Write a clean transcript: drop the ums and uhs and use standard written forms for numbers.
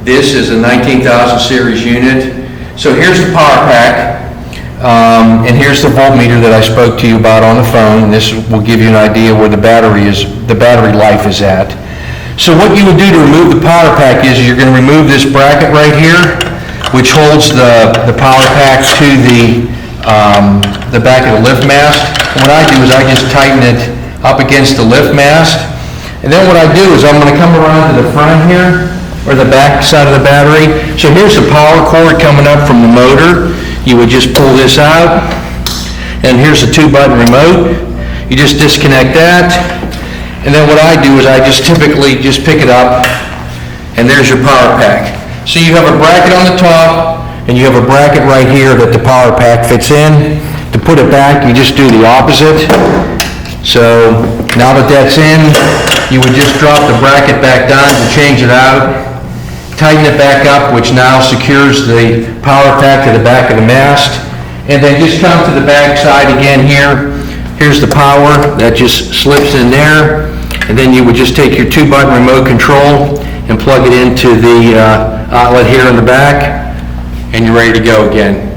This is a 19,000 series unit. So here's the power pack, and here's the voltmeter that I spoke to you about on the phone. And this will give you an idea where the battery life is at. So what you would do to remove the power pack is you're going to remove this bracket right here, which holds the power pack to the back of the lift mast. And what I do is I just tighten it up against the lift mast. And then what I do is I'm going to come around to the front here, or the back side of the battery. So here's the power cord coming up from the motor. You would just pull this out, and here's the 2-button remote. You just disconnect that, and then what I do is I just typically just pick it up, and there's your power pack. So you have a bracket on the top, and you have a bracket right here that the power pack fits in. To put it back, you just do the opposite. So now that that's in, you would just drop the bracket back down to change it out. Tighten it back up, which now secures the power pack to the back of the mast. And then just come to the back side again here. Here's the power that just slips in there. And then you would just take your 2-button remote control and plug it into the outlet here in the back, and you're ready to go again.